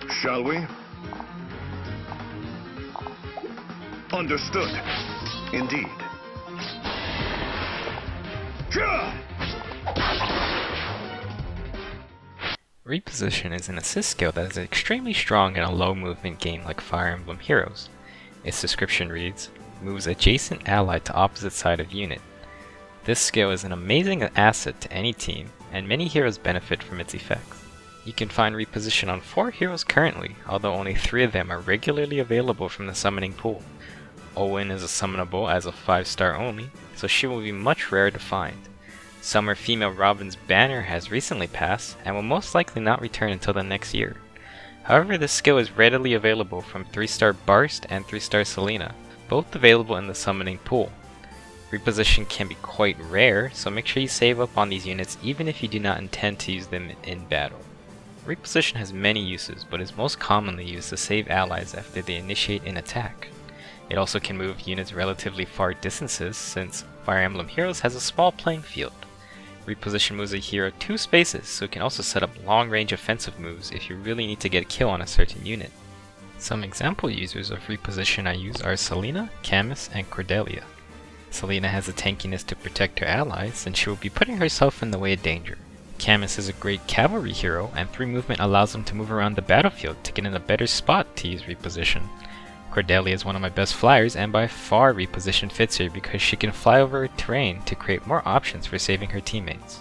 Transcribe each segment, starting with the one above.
Shall we? Understood. Indeed. Reposition is an assist skill that is extremely strong in a low movement game like Fire Emblem Heroes. Its description reads, moves adjacent ally to opposite side of unit. This skill is an amazing asset to any team, and many heroes benefit from its effects. You can find Reposition on 4 heroes currently, although only 3 of them are regularly available from the summoning pool. Owen is a summonable as a 5-star only, so she will be much rarer to find. Summer female Robin's banner has recently passed, and will most likely not return until the next year. However, this skill is readily available from 3-star Barst and 3-star Selena, both available in the summoning pool. Reposition can be quite rare, so make sure you save up on these units even if you do not intend to use them in battle. Reposition has many uses, but is most commonly used to save allies after they initiate an attack. It also can move units relatively far distances, since Fire Emblem Heroes has a small playing field. Reposition moves a hero 2 spaces, so it can also set up long-range offensive moves if you really need to get a kill on a certain unit. Some example users of Reposition I use are Selena, Camus, and Cordelia. Selena has the tankiness to protect her allies, and she will be putting herself in the way of danger. Camus is a great cavalry hero, and 3 movement allows him to move around the battlefield to get in a better spot to use Reposition. Cordelia is one of my best flyers, and by far Reposition fits her because she can fly over terrain to create more options for saving her teammates.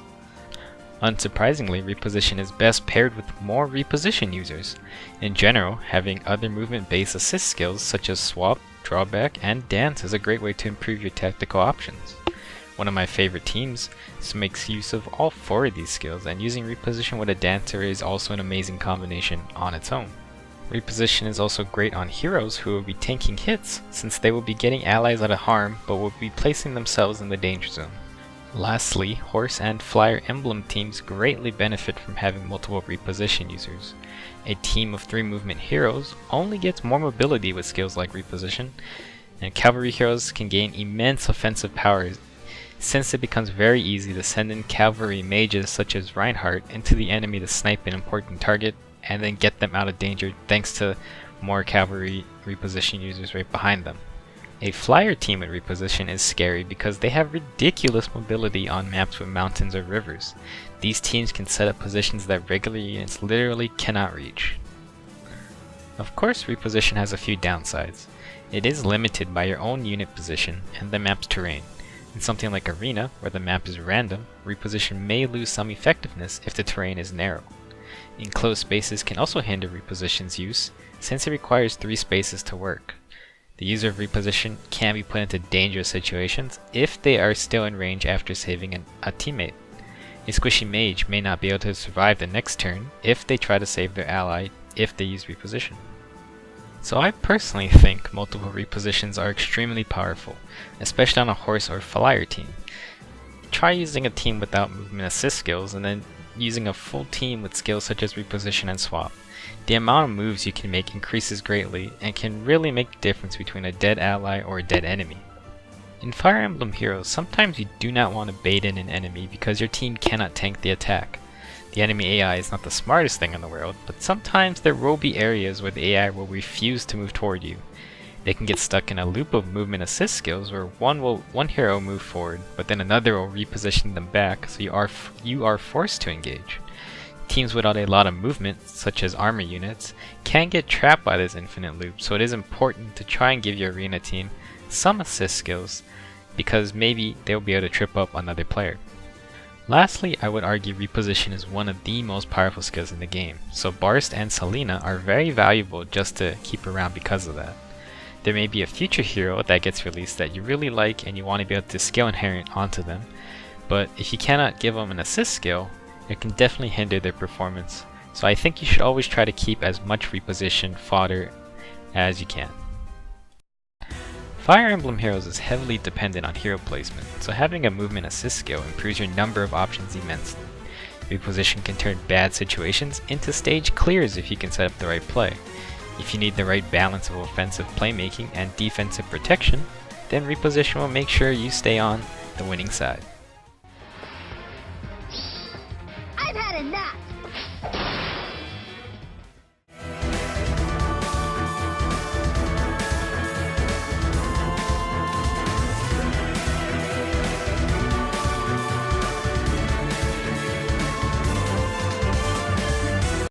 Unsurprisingly, Reposition is best paired with more Reposition users. In general, having other movement-based assist skills such as Swap, Drawback, and Dance is a great way to improve your tactical options. One of my favorite teams makes use of all 4 of these skills, and using Reposition with a Dancer is also an amazing combination on its own. Reposition is also great on heroes who will be tanking hits, since they will be getting allies out of harm but will be placing themselves in the danger zone. Lastly, Horse and Flyer Emblem teams greatly benefit from having multiple Reposition users. A team of 3 movement heroes only gets more mobility with skills like Reposition, and cavalry heroes can gain immense offensive powers since it becomes very easy to send in cavalry mages such as Reinhardt into the enemy to snipe an important target and then get them out of danger thanks to more cavalry Reposition users right behind them. A flyer team with Reposition is scary because they have ridiculous mobility on maps with mountains or rivers. These teams can set up positions that regular units literally cannot reach. Of course, Reposition has a few downsides. It is limited by your own unit position and the map's terrain. In something like Arena, where the map is random, Reposition may lose some effectiveness if the terrain is narrow. Enclosed spaces can also hinder Reposition's use, since it requires 3 spaces to work. The user of Reposition can be put into dangerous situations if they are still in range after saving a teammate. A squishy mage may not be able to survive the next turn if they try to save their ally if they use Reposition. So I personally think multiple Repositions are extremely powerful, especially on a horse or flyer team. Try using a team without movement assist skills and then using a full team with skills such as Reposition and Swap. The amount of moves you can make increases greatly and can really make the difference between a dead ally or a dead enemy. In Fire Emblem Heroes, sometimes you do not want to bait in an enemy because your team cannot tank the attack. The enemy AI is not the smartest thing in the world, but sometimes there will be areas where the AI will refuse to move toward you. They can get stuck in a loop of movement assist skills where one hero will move forward, but then another will reposition them back, so you are forced to engage. Teams without a lot of movement, such as armor units, can get trapped by this infinite loop, so it is important to try and give your arena team some assist skills, because maybe they'll be able to trip up another player. Lastly, I would argue Reposition is one of the most powerful skills in the game, so Barst and Selena are very valuable just to keep around because of that. There may be a future hero that gets released that you really like and you want to be able to scale inherent onto them, but if you cannot give them an assist skill, it can definitely hinder their performance, so I think you should always try to keep as much Reposition fodder as you can. Fire Emblem Heroes is heavily dependent on hero placement, so having a movement assist skill improves your number of options immensely. Reposition can turn bad situations into stage clears if you can set up the right play. If you need the right balance of offensive playmaking and defensive protection, then Reposition will make sure you stay on the winning side.